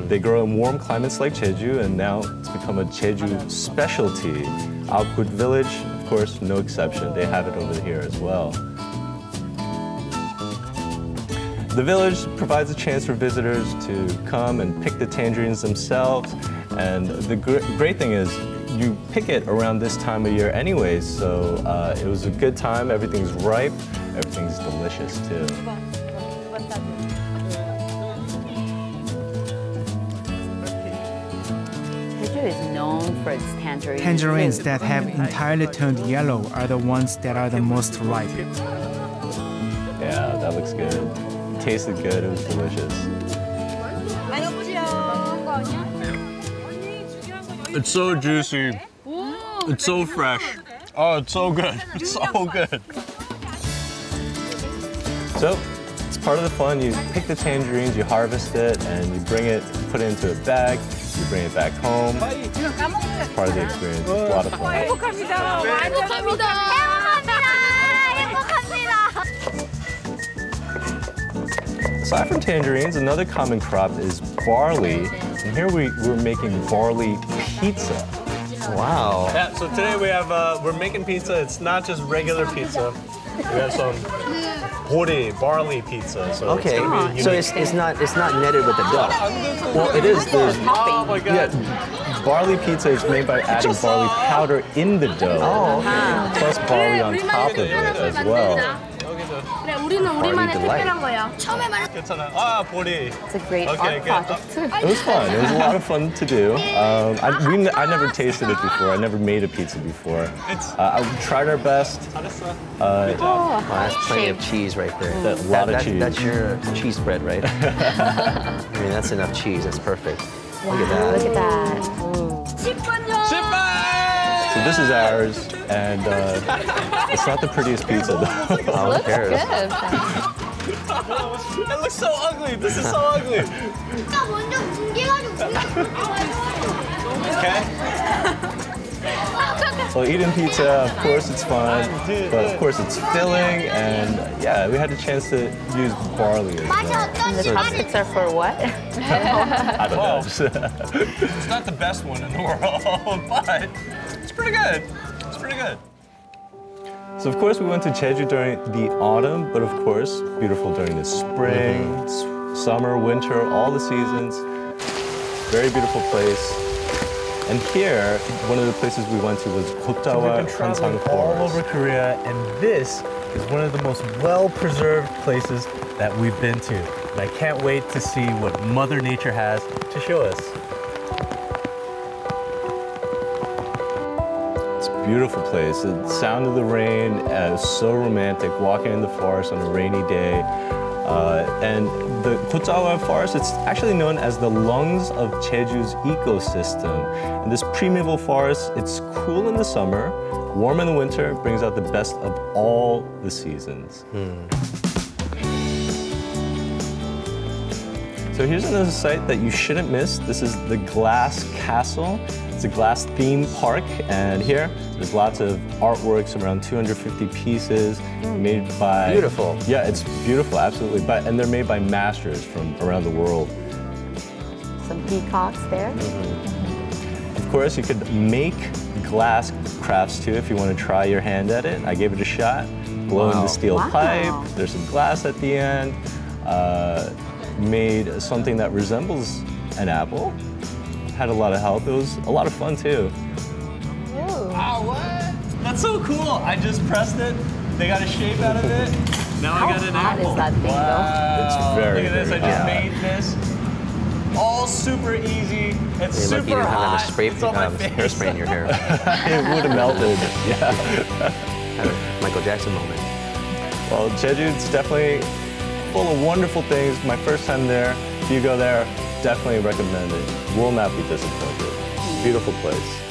they grow in warm climates like Jeju, and now it's become a Jeju specialty. Ahopgut Village, of course, no exception. They have it over here as well. The village provides a chance for visitors to come and pick the tangerines themselves. And the great thing is, you pick it around this time of year anyways, so it was a good time. Everything's ripe, everything's delicious too. Jeju is known for its tangerines. Tangerines that have entirely turned yellow are the ones that are the most ripe. Yeah, that looks good. It tasted good, it was delicious. It's so juicy. It's so fresh. Oh, it's so good. It's so good. So, it's part of the fun. You pick the tangerines, you harvest it, and you bring it, put it into a bag, you bring it back home. It's part of the experience. It's a lot of fun. Aside from tangerines, another common crop is barley. And here we're making barley pizza. Wow. Yeah, so today we're making pizza. It's not just regular pizza. We have some barley pizza. So okay, so it's not netted with the dough. Well, it is. Oh my God. Yeah, barley pizza is made by adding barley powder in the dough, plus barley on top of it as well. It's a great art project. It was fun. It was a lot of fun to do. I never tasted it before. I never made a pizza before. We tried our best. That's plenty of cheese right there. A lot of cheese. That's your cheese spread, right? I mean, that's enough cheese. That's perfect. Look at that. Look at that. So this is ours, and it's not the prettiest pizza though. Oh, who cares? It looks so ugly. This is so ugly. Okay. Well, eating pizza, of course, it's fun, but of course, it's filling, and yeah, we had a chance to use barley as well. And the chopsticks are for what? I don't know. It's not the best one in the world, but it's pretty good. It's pretty good. So of course we went to Jeju during the autumn, but of course beautiful during the spring, summer, winter, all the seasons. Very beautiful place. And here, one of the places we went to was Gokjawa Kansang Forest. All over Korea, and this is one of the most well-preserved places that we've been to. And I can't wait to see what Mother Nature has to show us. It's a beautiful place. The sound of the rain is so romantic, walking in the forest on a rainy day. And the Gokjawa forest, it's actually known as the lungs of Jeju's ecosystem. And this primeval forest, it's cool in the summer, warm in the winter, brings out the best of all the seasons. So here's another site that you shouldn't miss. This is the Glass Castle. It's a glass theme park, and here there's lots of artworks, around 250 pieces made by... Beautiful. Yeah, it's beautiful, absolutely. And they're made by masters from around the world. Some peacocks there. Of course, you could make glass crafts too if you want to try your hand at it. I gave it a shot. Blow in the steel pipe. There's some glass at the end. Made something that resembles an apple. Had a lot of help. It was a lot of fun too. Wow, what? That's so cool. I just pressed it. They got a shape out of it. Now I got an apple. How hot is that thing though? It's very, look at this. I just made this. All super easy. It's super hot. You didn't have hairspray in your hair. It would have melted. Yeah. Had a Michael Jackson moment. Well, Jeju, it's definitely full of wonderful things. My first time there. If you go there, definitely recommend it. Will not be disappointed. Beautiful place.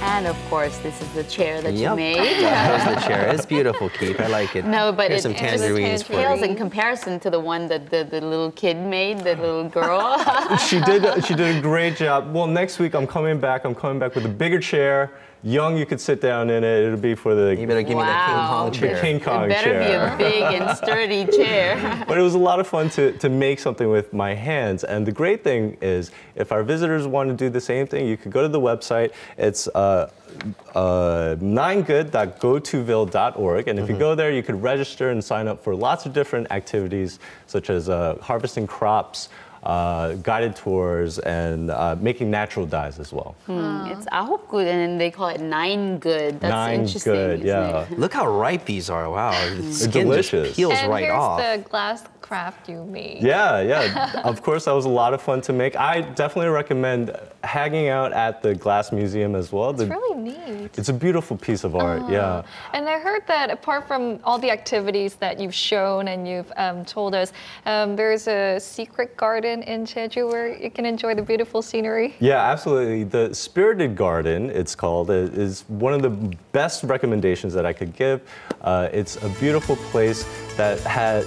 And of course, this is the chair that you made. That was the chair. It's beautiful, Keith. I like it. No, but Here's some tangerines for pales in comparison to the one that the little kid made, the little girl. She did a great job. Well, next week I'm coming back. I'm coming back with a bigger chair. Young, you could sit down in it. It'll be for the... You better give me the King Kong chair. The King Kong chair. It better be a big and sturdy chair. But it was a lot of fun to make something with my hands. And the great thing is, if our visitors want to do the same thing, you could go to the website. It's 9good.gotoville.org. And if you go there, you could register and sign up for lots of different activities, such as harvesting crops, guided tours, and making natural dyes as well. It's Ahopgut, and they call it 9good. That's interesting. 9good, yeah. Look how ripe these are. Wow, the skin delicious. just peels right off. And here's the glass craft you made. Yeah. Of course, that was a lot of fun to make. I definitely recommend hanging out at the Glass Museum as well. It's really neat. It's a beautiful piece of art, yeah. And I heard that apart from all the activities that you've shown and you've told us, there's a secret garden in Jeju where you can enjoy the beautiful scenery. Yeah, absolutely. The Spirited Garden, it's called, is one of the best recommendations that I could give. It's a beautiful place that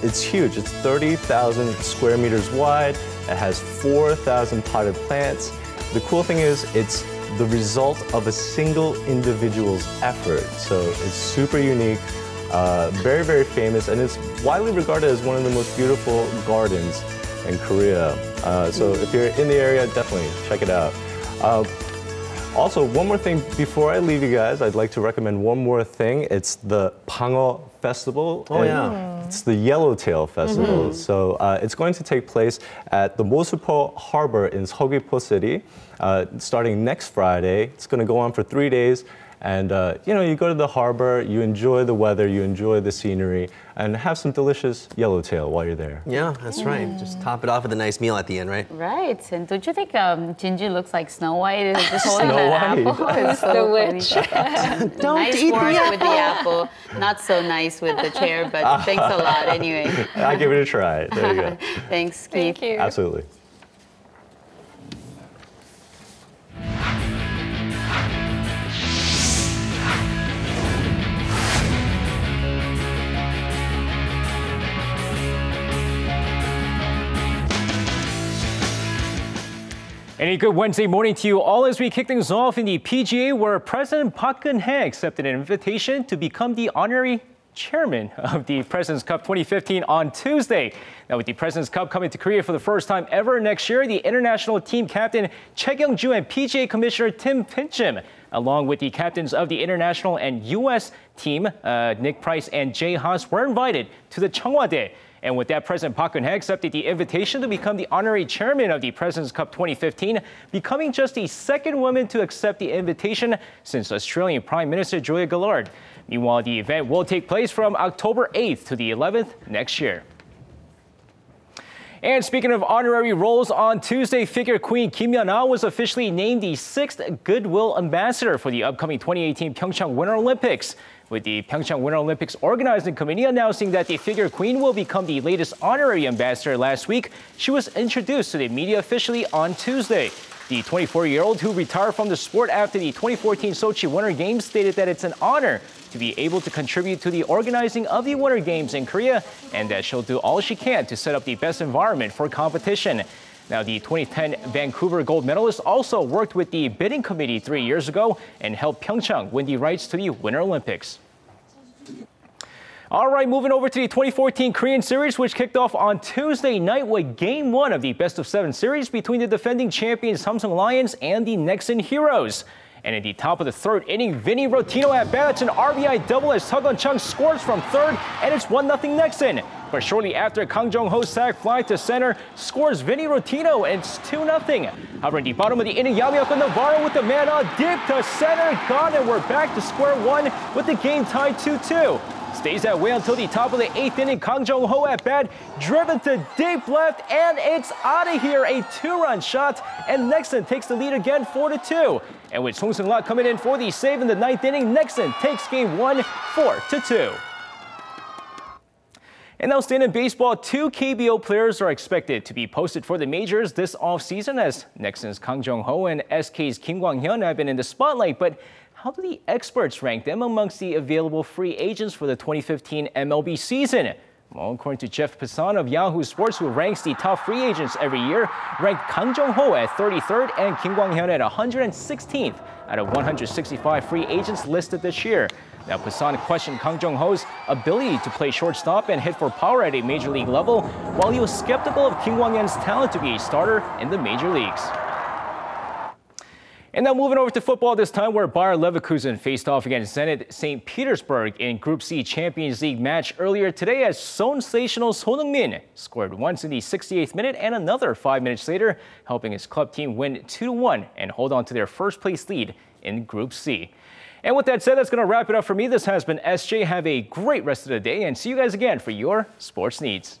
it's huge. It's 30,000 square meters wide. It has 4,000 potted plants. The cool thing is it's the result of a single individual's effort. So it's super unique, very, very famous, and it's widely regarded as one of the most beautiful gardens in Korea. So if you're in the area, definitely check it out. Also, one more thing before I leave you guys, I'd like to recommend one more thing. It's the Pangeo Festival. Oh, yeah. It's the Yellowtail Festival. So it's going to take place at the Mosupo Harbor in Seogwipo City, starting next Friday. It's going to go on for 3 days. And, you go to the harbor, you enjoy the weather, you enjoy the scenery, and have some delicious yellowtail while you're there. Yeah, that's right. Just top it off with a nice meal at the end, right? Right. And don't you think Jinju looks like Snow White? Just holding that apple. It's the witch. Don't nice eat work with the apple. Not so nice with the chair, but thanks a lot anyway. I give it a try. There you go. Thanks, Keith. Thank you. Absolutely. And a good Wednesday morning to you all as we kick things off in the PGA, where President Park Geun-hye accepted an invitation to become the honorary chairman of the President's Cup 2015 on Tuesday. Now, with the President's Cup coming to Korea for the first time ever next year, the international team captain Choi Kyung-ju and PGA Commissioner Tim Pincham, along with the captains of the international and U.S. team, Nick Price and Jay Haas, were invited to the Cheongwade. And with that, President Park Geun-hye accepted the invitation to become the honorary chairman of the President's Cup 2015, becoming just the second woman to accept the invitation since Australian Prime Minister Julia Gillard. Meanwhile, the event will take place from October 8th to the 11th next year. And speaking of honorary roles, on Tuesday, figure queen Kim Yeon-ah was officially named the 6th Goodwill Ambassador for the upcoming 2018 Pyeongchang Winter Olympics, with the Pyeongchang Winter Olympics Organizing Committee announcing that the figure queen will become the latest honorary ambassador last week. She was introduced to the media officially on Tuesday. The 24-year-old, who retired from the sport after the 2014 Sochi Winter Games, stated that it's an honor to be able to contribute to the organizing of the Winter Games in Korea, and that she'll do all she can to set up the best environment for competition. Now, the 2010 Vancouver gold medalist also worked with the bidding committee 3 years ago and helped Pyeongchang win the rights to the Winter Olympics. All right, moving over to the 2014 Korean Series, which kicked off on Tuesday night with Game 1 of the best-of-7 series between the defending champions Samsung Lions and the Nakcheon Heroes. And in the top of the third inning, Vinny Rotino at bat. It's an RBI double as Seok Eun-chung scores from third, and it's 1-0 Nakcheon. But shortly after, Kang Jong-ho's sac fly to center scores Vinny Rotino, and it's 2-0. However, in the bottom of the inning, Yamioka Navarro with the man on deep to center, gone, and we're back to square one with the game tied 2-2. Stays that way until the top of the 8th inning. Kang Jong-ho at bat, driven to deep left, and it's out of here. A 2-run shot, and Nakcheon takes the lead again, 4-2. And with Song Seung-la coming in for the save in the 9th inning, Nakcheon takes game 1, 4-2. And now staying in baseball, 2 KBO players are expected to be posted for the majors this offseason, as Nakcheon's Kang Jong-ho and SK's Kim Kwang-hyun have been in the spotlight. But how do the experts rank them amongst the available free agents for the 2015 MLB season? Well, according to Jeff Passan of Yahoo Sports, who ranks the top free agents every year, ranked Kang Jong-ho at 33rd and Kim Kwang-hyun at 116th out of 165 free agents listed this year. Now, Passan questioned Kang Jong-ho's ability to play shortstop and hit for power at a major league level, while he was skeptical of Kim Kwang-hyun's talent to be a starter in the major leagues. And now moving over to football this time, where Bayer Leverkusen faced off against Zenit St. Petersburg in Group C Champions League match earlier today, as sensational Son Heung-min scored once in the 68th minute and another 5 minutes later, helping his club team win 2-1 and hold on to their first place lead in Group C. And with that said, that's going to wrap it up for me. This has been SJ. Have a great rest of the day, and see you guys again for your sports needs.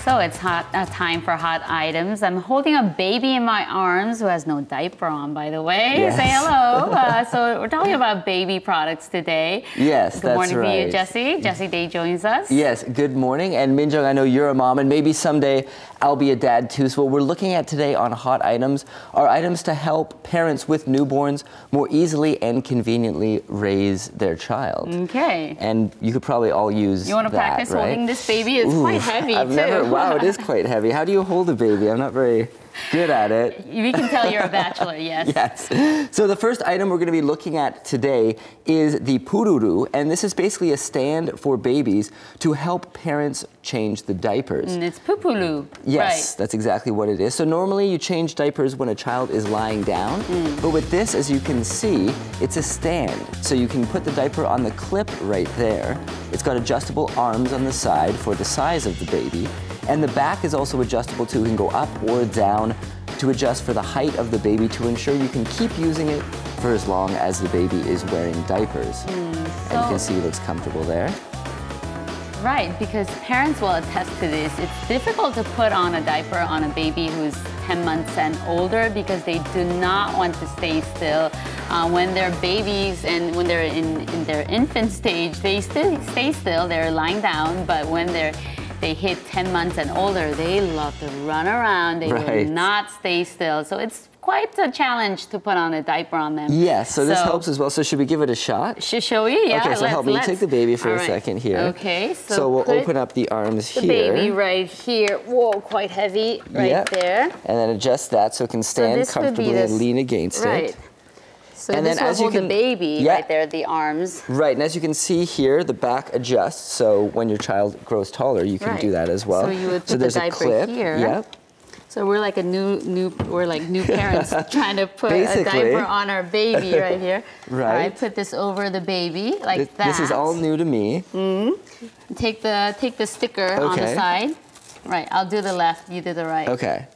So it's time for hot items. I'm holding a baby in my arms who has no diaper on, by the way. Yes. Say hello. So we're talking about baby products today. Yes, good morning to you, Jessie. Jessie Day joins us. Yes, good morning. And Minjung, I know you're a mom, and maybe someday I'll be a dad too. So what we're looking at today on Hot Items are items to help parents with newborns more easily and conveniently raise their child. Okay. And you could probably all use that, You want to practice right? holding this baby? It's quite heavy, Wow, it is quite heavy. How do you hold a baby? I'm not very good at it. We can tell you're a bachelor, yes. Yes. So the first item we're going to be looking at today is the pururu, and this is basically a stand for babies to help parents change the diapers. It's pupulu. Yes, right. That's exactly what it is. So normally you change diapers when a child is lying down, but with this, as you can see, it's a stand. So you can put the diaper on the clip right there. It's got adjustable arms on the side for the size of the baby. And the back is also adjustable too. You can go up or down to adjust for the height of the baby to ensure you can keep using it for as long as the baby is wearing diapers. And you can see it looks comfortable there. Right, because parents will attest to this. It's difficult to put on a diaper on a baby who's 10 months and older because they do not want to stay still. When they're babies and when they're in their infant stage, they still stay still. They're lying down, but when they're they hit 10 months and older, they love to run around. They will not stay still. So it's quite a challenge to put on a diaper on them. Yes, so this helps as well. So should we give it a shot? Show you? Yeah. Okay, so help me take the baby for a second here. Okay, so we'll open up the arms here. The baby right here. Whoa, quite heavy right there. And then adjust that so it can stand comfortably and lean against it. So and this will hold the baby right there, the arms. Right, and as you can see here, the back adjusts. So when your child grows taller, you can do that as well. So you would put the diaper here. Yep. So we're like new parents trying to put a diaper on our baby right here. Right. I put this over the baby like that. This is all new to me. Take the sticker on the side. Right, I'll do the left, you do the right. Okay.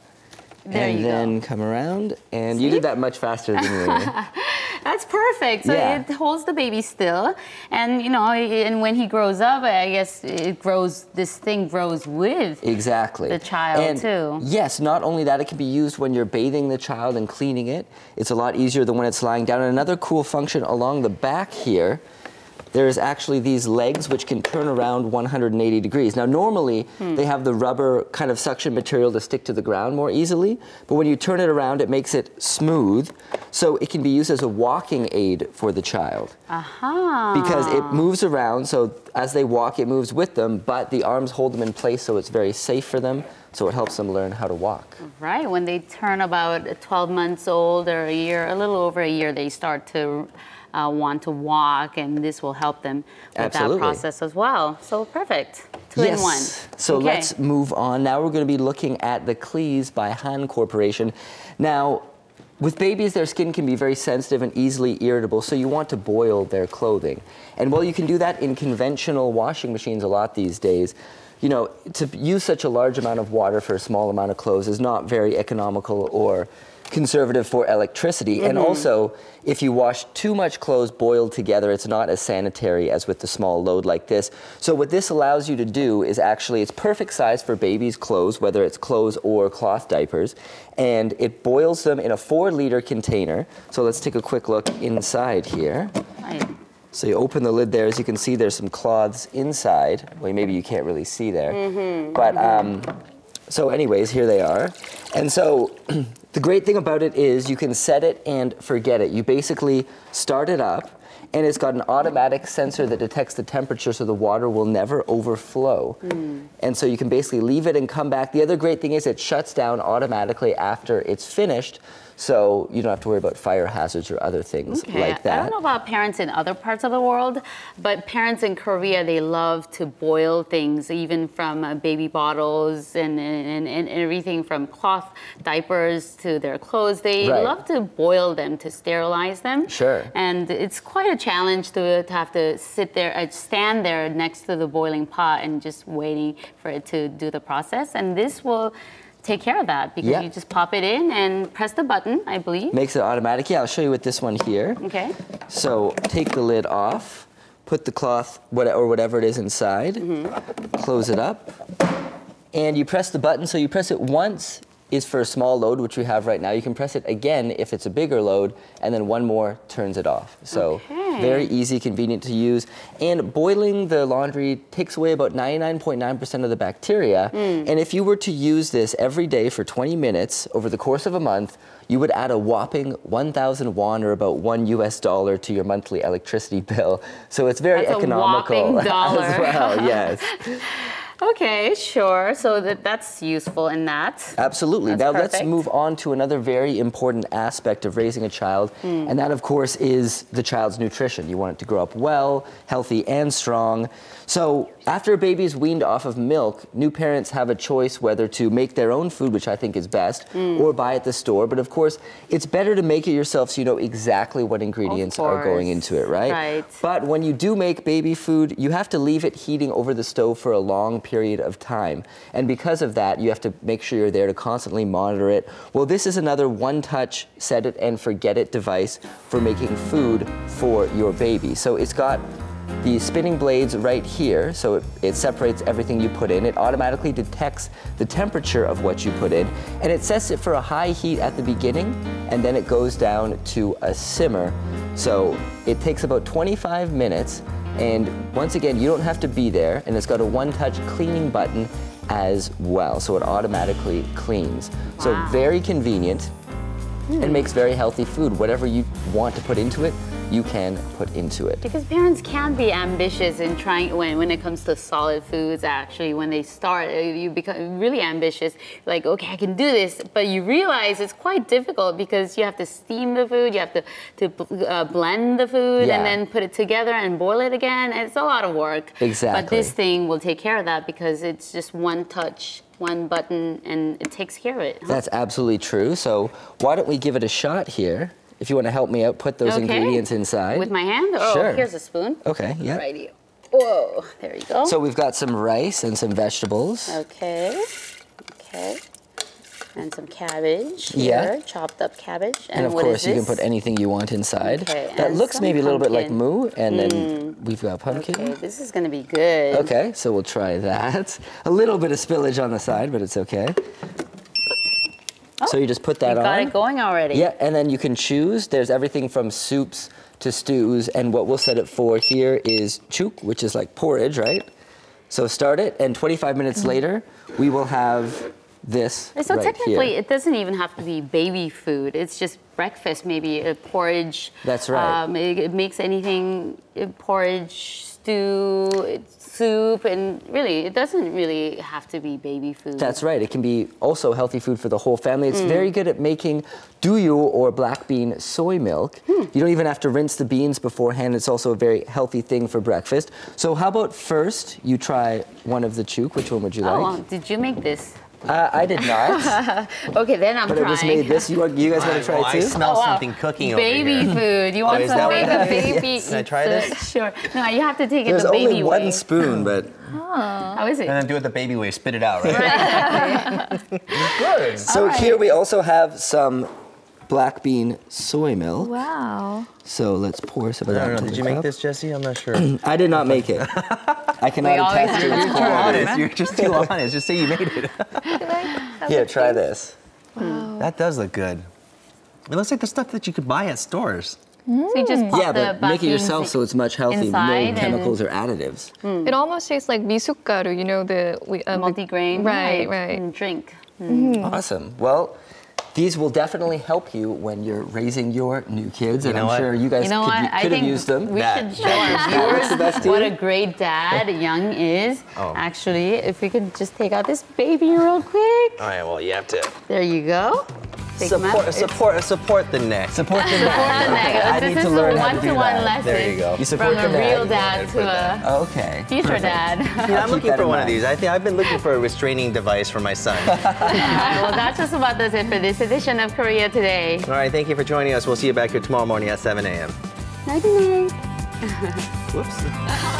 There you go. And then come around, and you did that much faster than me. That's perfect. So it holds the baby still, and you know, and when he grows up, I guess this thing grows with the child too. Yes, not only that, it can be used when you're bathing the child and cleaning it. It's a lot easier than when it's lying down. And another cool function along the back here, there's actually these legs which can turn around 180 degrees. Now normally they have the rubber kind of suction material to stick to the ground more easily, but when you turn it around it makes it smooth, so it can be used as a walking aid for the child. Because it moves around, so as they walk it moves with them, but the arms hold them in place so it's very safe for them, so it helps them learn how to walk. Right, when they turn about 12 months old or a year, a little over a year, they start to want to walk, and this will help them with that process as well. So perfect. Two in one. So let's move on. Now we're going to be looking at the Clees by Han Corporation. Now, with babies, their skin can be very sensitive and easily irritable, so you want to boil their clothing. And while you can do that in conventional washing machines a lot these days, you know, to use such a large amount of water for a small amount of clothes is not very economical or conservative for electricity. And also, if you wash too much clothes boiled together, it's not as sanitary as with the small load like this. So what this allows you to do is actually, it's perfect size for babies' clothes, whether it's clothes or cloth diapers, and it boils them in a 4-liter container. So let's take a quick look inside here. So you open the lid there, as you can see there's some cloths inside. Well, maybe you can't really see there. But so anyways, here they are. And so the great thing about it is you can set it and forget it. You basically start it up, and it's got an automatic sensor that detects the temperature so the water will never overflow. And so you can basically leave it and come back. The other great thing is it shuts down automatically after it's finished, so you don't have to worry about fire hazards or other things like that. I don't know about parents in other parts of the world, but parents in Korea, they love to boil things, even from baby bottles and everything from cloth diapers to their clothes. They love to boil them to sterilize them. And it's quite a challenge to have to sit there, stand there next to the boiling pot and just waiting for it to do the process. And this will take care of that because you just pop it in and press the button, I believe. Makes it automatic. Yeah, I'll show you with this one here. Okay. So take the lid off, put the cloth or whatever it is inside, close it up, and you press the button. So you press it once is for a small load, which we have right now. You can press it again if it's a bigger load, and then one more turns it off. So very easy, convenient to use. And boiling the laundry takes away about 99.9% of the bacteria. And if you were to use this every day for 20 minutes over the course of a month, you would add a whopping 1,000 won, or about $1 US to your monthly electricity bill. So it's very economical as well. Yes. Okay, sure. So that's useful in that. Absolutely. Now let's move on to another very important aspect of raising a child, and that, of course, is the child's nutrition. You want it to grow up well, healthy, and strong. So after a baby is weaned off of milk, new parents have a choice whether to make their own food, which I think is best, or buy at the store. But of course, it's better to make it yourself so you know exactly what ingredients are going into it, right? But when you do make baby food, you have to leave it heating over the stove for a long period of time. And because of that, you have to make sure you're there to constantly monitor it. Well, this is another one-touch set it and forget it device for making food for your baby. So it's got the spinning blades right here, so it separates everything you put in. It automatically detects the temperature of what you put in, and it sets it for a high heat at the beginning, and then it goes down to a simmer. So it takes about 25 minutes, And once again, you don't have to be there, and it's got a one-touch cleaning button as well, so it automatically cleans. So very convenient and makes very healthy food. Whatever you want to put into it, you can put into it. Because parents can be ambitious in trying, when it comes to solid foods, actually, when they start, you become really ambitious, like, okay, I can do this, but you realize it's quite difficult because you have to steam the food, you have to blend the food, and then put it together and boil it again. It's a lot of work. Exactly. But this thing will take care of that because it's just one touch, one button, and it takes care of it. That's absolutely true. So why don't we give it a shot here? If you want to help me out, put those ingredients inside. With my hand? Oh, sure. Here's a spoon. Okay, yeah. Righty. Whoa, there you go. So we've got some rice and some vegetables. Okay. And some cabbage here, chopped up cabbage. And of course, you can put anything you want inside. Okay, that looks maybe a little bit like pumpkin. moo, and then we've got pumpkin. Okay, this is gonna be good. Okay, so we'll try that. A little bit of spillage on the side, but it's okay. So you just put that on. Got it going already. Yeah, and then you can choose. There's everything from soups to stews, and what we'll set it for here is chuk, which is like porridge, right? So start it, and 25 minutes later, we will have this So right technically, here. it doesn't even have to be baby food. It's just breakfast, maybe a porridge. That's right. It makes anything, porridge, stew, soup, and really, it doesn't really have to be baby food. That's right. It can be also healthy food for the whole family. It's very good at making duyu or black bean soy milk. You don't even have to rinse the beans beforehand. It's also a very healthy thing for breakfast. So how about first you try one of the chuk? Which one would you like? Oh, did you make this? I did not. Okay, then I'm but trying. I just made this. You guys want to try it too? I smell something cooking over here. Baby food. You want some baby? Yes. Can I try this? Sure. No, you have to take it There's the baby only one way. spoon, but... How is it? And then do it the baby way. Spit it out, right? Right. Good. So here we also have some black bean soy milk. Wow. So let's pour some of that into Did the you make cup. this, Jesse? I'm not sure. I did not make it. I cannot attest to its quality. You're just too honest. Just say you made it. Here, try this. Wow. That does look good. It looks like the stuff that you could buy at stores. So you just pop Yeah, the but make it beans yourself so it's much healthier. inside No chemicals or additives. It almost tastes like misukgaru, you know, the multigrain. Right. And drink. Awesome. Well, these will definitely help you when you're raising your new kids, and I'm sure you guys could have used them. We should show our viewers tea? what a great dad Young is. Actually, if we could just take out this baby real quick. All right, well, you have to There you go. support the neck. Support the neck. Support the neck. I This need is to learn a how to do one-to-one that. lesson There you go. You support from the a neck. real dad to a Okay. future perfect. dad. Yeah, I'm keep looking that for in one of mind. these. I've been looking for a restraining device for my son. All right, well, that's just about does it for this edition of Korea Today. All right, thank you for joining us. We'll see you back here tomorrow morning at 7 a.m. Night-night. Whoops.